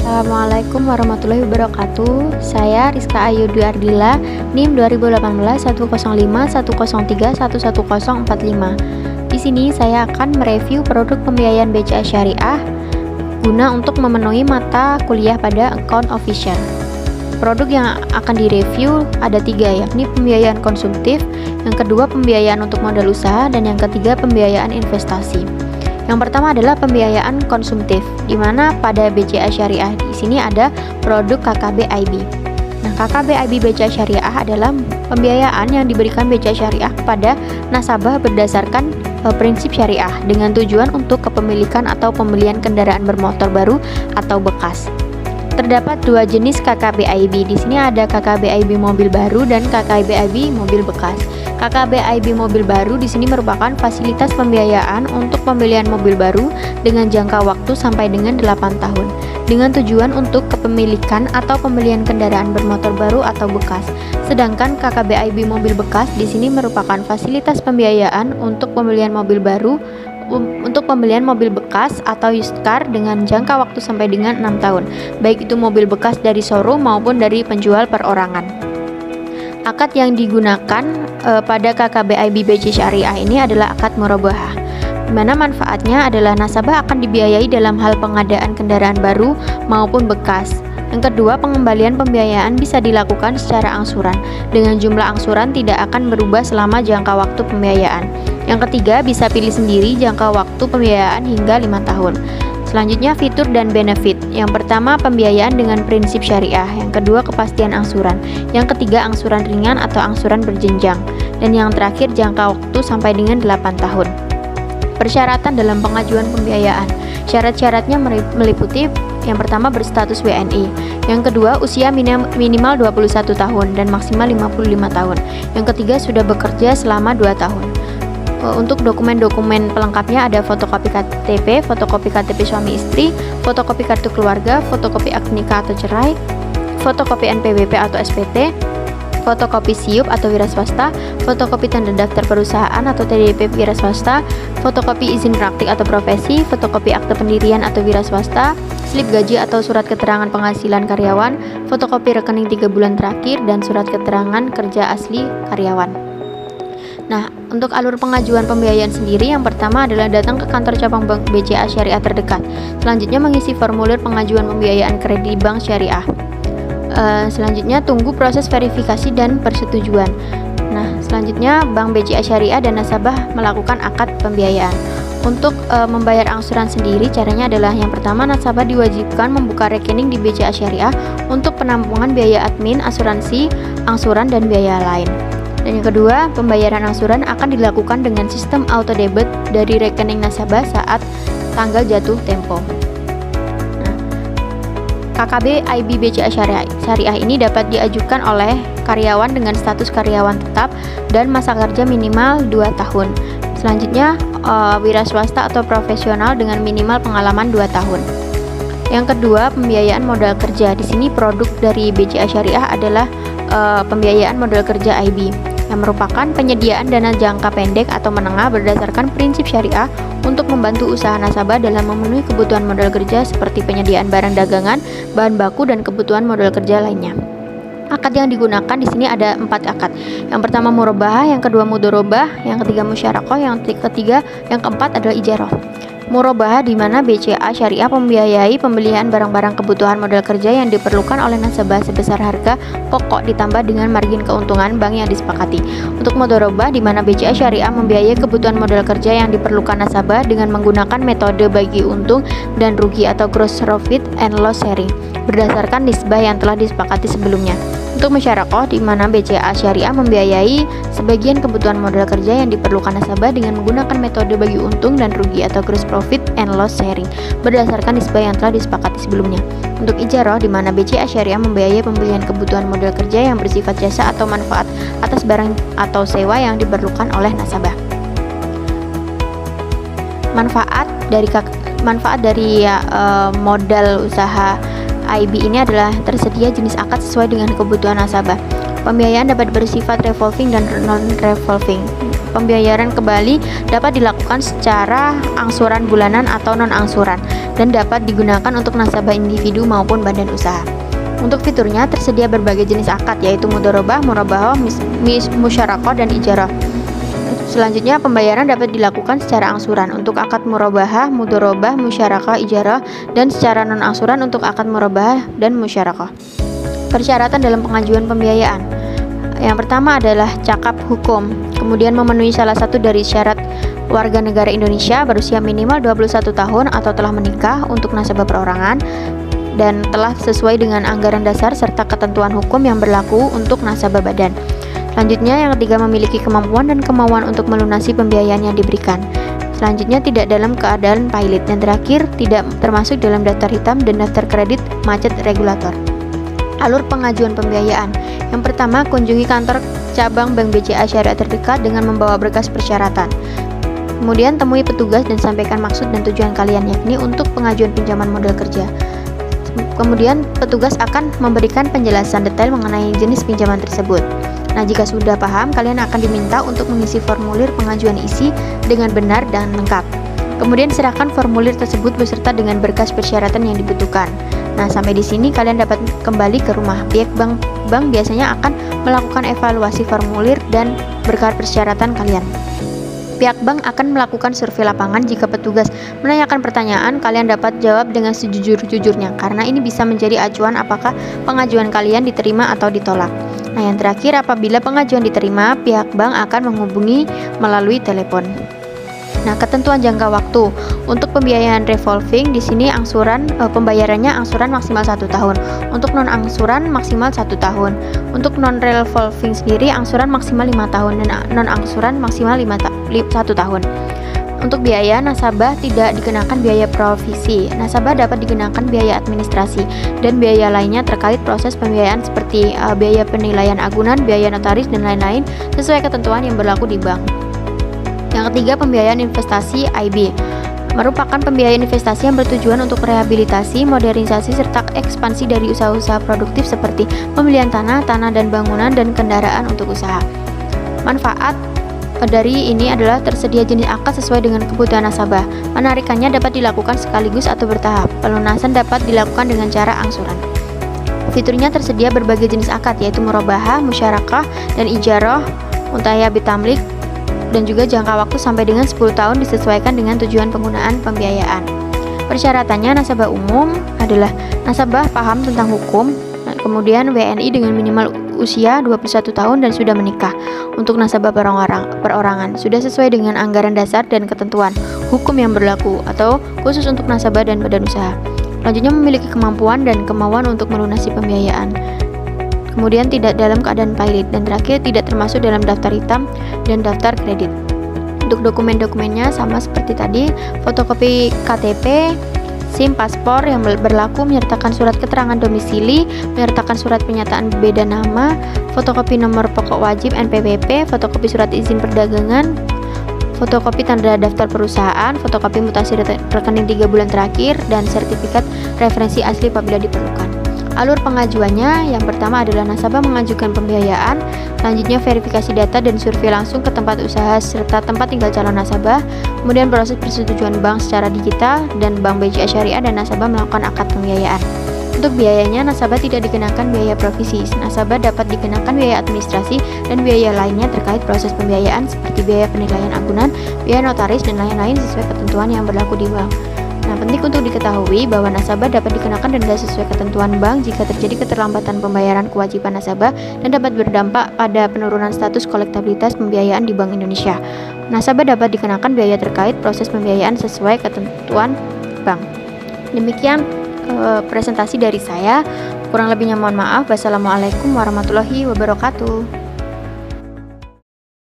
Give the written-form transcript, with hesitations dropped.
Assalamualaikum warahmatullahi wabarakatuh. Saya Rizka Ayu Dwi Ardila, NIM 2018 105 103 11045. Di sini saya akan mereview produk pembiayaan BCA Syariah guna untuk memenuhi mata kuliah pada account official. Produk yang akan direview ada 3, yakni pembiayaan konsumtif, yang kedua pembiayaan untuk modal usaha, dan yang ketiga pembiayaan investasi. Yang pertama adalah pembiayaan konsumtif, di mana pada BCA Syariah di sini ada produk KKB IB. Nah, KKB IB BCA Syariah adalah pembiayaan yang diberikan BCA Syariah kepada nasabah berdasarkan prinsip syariah dengan tujuan untuk kepemilikan atau pembelian kendaraan bermotor baru atau bekas. Terdapat 2 jenis KKB IB. Di sini ada KKB IB mobil baru dan KKB IB mobil bekas. KKB IB mobil baru di sini merupakan fasilitas pembiayaan untuk pembelian mobil baru dengan jangka waktu sampai dengan 8 tahun dengan tujuan untuk kepemilikan atau pembelian kendaraan bermotor baru atau bekas. Sedangkan KKB IB mobil bekas di sini merupakan fasilitas pembiayaan untuk pembelian mobil baru untuk pembelian mobil bekas atau used car dengan jangka waktu sampai dengan 6 tahun, baik itu mobil bekas dari showroom maupun dari penjual perorangan. Akad yang digunakan pada KKB IB BCA Syariah ini adalah akad murabahah, di mana manfaatnya adalah nasabah akan dibiayai dalam hal pengadaan kendaraan baru maupun bekas. Yang kedua, pengembalian pembiayaan bisa dilakukan secara angsuran, dengan jumlah angsuran tidak akan berubah selama jangka waktu pembiayaan. Yang ketiga, bisa pilih sendiri jangka waktu pembiayaan hingga 5 tahun. Selanjutnya, fitur dan benefit. Yang pertama, pembiayaan dengan prinsip syariah. Yang kedua, kepastian angsuran. Yang ketiga, angsuran ringan atau angsuran berjenjang. Dan yang terakhir, jangka waktu sampai dengan 8 tahun. Persyaratan dalam pengajuan pembiayaan. Syarat-syaratnya meliputi yang pertama, berstatus WNI. Yang kedua, usia minimal 21 tahun dan maksimal 55 tahun. Yang ketiga, sudah bekerja selama 2 tahun. Untuk dokumen-dokumen pelengkapnya ada fotokopi KTP suami istri, fotokopi kartu keluarga, fotokopi akte nikah atau cerai, fotokopi NPWP atau SPT, fotokopi SIUP atau wira swasta, fotokopi tanda daftar perusahaan atau TDP wira swasta, fotokopi izin praktik atau profesi, fotokopi akte pendirian atau wira swasta, slip gaji atau surat keterangan penghasilan karyawan, fotokopi rekening 3 bulan terakhir, dan surat keterangan kerja asli karyawan. Nah, untuk alur pengajuan pembiayaan sendiri, yang pertama adalah datang ke kantor cabang bank BCA Syariah terdekat. Selanjutnya, mengisi formulir pengajuan pembiayaan kredit bank syariah. Selanjutnya, tunggu proses verifikasi dan persetujuan. Nah, selanjutnya Bank BCA Syariah dan nasabah melakukan akad pembiayaan. Untuk membayar angsuran sendiri, caranya adalah yang pertama, nasabah diwajibkan membuka rekening di BCA Syariah untuk penampungan biaya admin, asuransi, angsuran, dan biaya lain. Dan yang kedua, pembayaran angsuran akan dilakukan dengan sistem auto debit dari rekening nasabah saat tanggal jatuh tempo. KKB IB BCA Syariah ini dapat diajukan oleh karyawan dengan status karyawan tetap dan masa kerja minimal 2 tahun. Selanjutnya, wira swasta atau profesional dengan minimal pengalaman 2 tahun. Yang kedua, pembiayaan modal kerja. Di sini produk dari BCA Syariah adalah pembiayaan modal kerja IB, yang merupakan penyediaan dana jangka pendek atau menengah berdasarkan prinsip syariah untuk membantu usaha nasabah dalam memenuhi kebutuhan modal kerja seperti penyediaan barang dagangan, bahan baku, dan kebutuhan modal kerja lainnya. Akad yang digunakan di sini ada 4 akad. Yang pertama murabahah, yang kedua mudharabah, yang ketiga musyarakoh, yang keempat adalah ijarah. Murabahah, di mana BCA Syariah membiayai pembelian barang-barang kebutuhan modal kerja yang diperlukan oleh nasabah sebesar harga pokok ditambah dengan margin keuntungan bank yang disepakati. Untuk mudharabah, di mana BCA Syariah membiayai kebutuhan modal kerja yang diperlukan nasabah dengan menggunakan metode bagi untung dan rugi atau gross profit and loss sharing berdasarkan nisbah yang telah disepakati sebelumnya. Untuk musyarakoh, di mana BCA Syariah membiayai sebagian kebutuhan modal kerja yang diperlukan nasabah dengan menggunakan metode bagi untung dan rugi atau gross profit and loss sharing berdasarkan nisbah yang telah disepakati sebelumnya. Untuk ijarah, di mana BCA Syariah membiayai pembelian kebutuhan modal kerja yang bersifat jasa atau manfaat atas barang atau sewa yang diperlukan oleh nasabah. Manfaat dari modal usaha IB ini adalah tersedia jenis akad sesuai dengan kebutuhan nasabah. Pembiayaan dapat bersifat revolving dan non-revolving. Pembayaran kembali dapat dilakukan secara angsuran bulanan atau non-angsuran dan dapat digunakan untuk nasabah individu maupun badan usaha. Untuk fiturnya tersedia berbagai jenis akad yaitu mudharabah, murabaha, musyarakah, dan ijarah. Selanjutnya pembayaran dapat dilakukan secara angsuran untuk akad murabahah, mudharabah, musyarakah, ijarah, dan secara non-angsuran untuk akad murabahah dan musyarakah. Persyaratan dalam pengajuan pembiayaan. Yang pertama adalah cakap hukum, kemudian memenuhi salah satu dari syarat warga negara Indonesia, berusia minimal 21 tahun atau telah menikah untuk nasabah perorangan, dan telah sesuai dengan anggaran dasar serta ketentuan hukum yang berlaku untuk nasabah badan. Selanjutnya, yang ketiga, memiliki kemampuan dan kemauan untuk melunasi pembiayaan yang diberikan. Selanjutnya, tidak dalam keadaan pailit. Dan terakhir, tidak termasuk dalam daftar hitam dan daftar kredit macet regulator. Alur pengajuan pembiayaan. Yang pertama, kunjungi kantor cabang Bank BCA Syariah terdekat dengan membawa berkas persyaratan. Kemudian, temui petugas dan sampaikan maksud dan tujuan kalian, yakni untuk pengajuan pinjaman modal kerja. Kemudian, petugas akan memberikan penjelasan detail mengenai jenis pinjaman tersebut. Nah, jika sudah paham, kalian akan diminta untuk mengisi formulir pengajuan isi dengan benar dan lengkap. Kemudian serahkan formulir tersebut beserta dengan berkas persyaratan yang dibutuhkan. Nah, sampai di sini kalian dapat kembali ke rumah. Pihak bank biasanya akan melakukan evaluasi formulir dan berkas persyaratan kalian. Pihak bank akan melakukan survei lapangan. Jika petugas menanyakan pertanyaan, kalian dapat jawab dengan sejujur-jujurnya, karena ini bisa menjadi acuan apakah pengajuan kalian diterima atau ditolak. Nah, yang terakhir, apabila pengajuan diterima, pihak bank akan menghubungi melalui telepon. Nah, ketentuan jangka waktu untuk pembiayaan revolving di sini pembayarannya angsuran maksimal 1 tahun. Untuk non angsuran maksimal 1 tahun. Untuk non revolving sendiri angsuran maksimal 5 tahun dan non angsuran maksimal 1 tahun. Untuk biaya, nasabah tidak dikenakan biaya provisi. Nasabah dapat dikenakan biaya administrasi dan biaya lainnya terkait proses pembiayaan seperti biaya penilaian agunan, biaya notaris, dan lain-lain sesuai ketentuan yang berlaku di bank. Yang ketiga, pembiayaan investasi IB merupakan pembiayaan investasi yang bertujuan untuk rehabilitasi, modernisasi, serta ekspansi dari usaha-usaha produktif seperti pembelian tanah dan bangunan, dan kendaraan untuk usaha. Manfaat dari ini adalah tersedia jenis akad sesuai dengan kebutuhan nasabah. Penarikannya dapat dilakukan sekaligus atau bertahap. Pelunasan dapat dilakukan dengan cara angsuran. Fiturnya tersedia berbagai jenis akad yaitu murabahah, musyarakah, dan ijarah, muntahya bitamlik, dan juga jangka waktu sampai dengan 10 tahun disesuaikan dengan tujuan penggunaan pembiayaan. Persyaratannya, nasabah umum adalah nasabah paham tentang hukum, kemudian WNI dengan minimal usia 21 tahun dan sudah menikah. Untuk nasabah perorangan sudah sesuai dengan anggaran dasar dan ketentuan hukum yang berlaku atau khusus untuk nasabah dan badan usaha. Selanjutnya, memiliki kemampuan dan kemauan untuk melunasi pembiayaan. Kemudian, tidak dalam keadaan pailit, dan terakhir, tidak termasuk dalam daftar hitam dan daftar kredit. Untuk dokumen-dokumennya sama seperti tadi, fotokopi KTP, SIM, paspor yang berlaku, menyertakan surat keterangan domisili, menyertakan surat pernyataan beda nama, fotokopi nomor pokok wajib NPWP, fotokopi surat izin perdagangan, fotokopi tanda daftar perusahaan, fotokopi mutasi rekening 3 bulan terakhir, dan sertifikat referensi asli apabila diperlukan. Alur pengajuannya, yang pertama adalah nasabah mengajukan pembiayaan, selanjutnya verifikasi data dan survei langsung ke tempat usaha serta tempat tinggal calon nasabah, kemudian proses persetujuan bank secara digital, dan Bank BCA Syariah dan nasabah melakukan akad pembiayaan. Untuk biayanya, nasabah tidak dikenakan biaya provisi. Nasabah dapat dikenakan biaya administrasi dan biaya lainnya terkait proses pembiayaan seperti biaya penilaian agunan, biaya notaris, dan lain-lain sesuai ketentuan yang berlaku di bank. Nah, penting untuk diketahui bahwa nasabah dapat dikenakan denda sesuai ketentuan bank jika terjadi keterlambatan pembayaran kewajiban nasabah dan dapat berdampak pada penurunan status kolektabilitas pembiayaan di Bank Indonesia. Nasabah dapat dikenakan biaya terkait proses pembiayaan sesuai ketentuan bank. Demikian presentasi dari saya. Kurang lebihnya mohon maaf. Wassalamualaikum warahmatullahi wabarakatuh.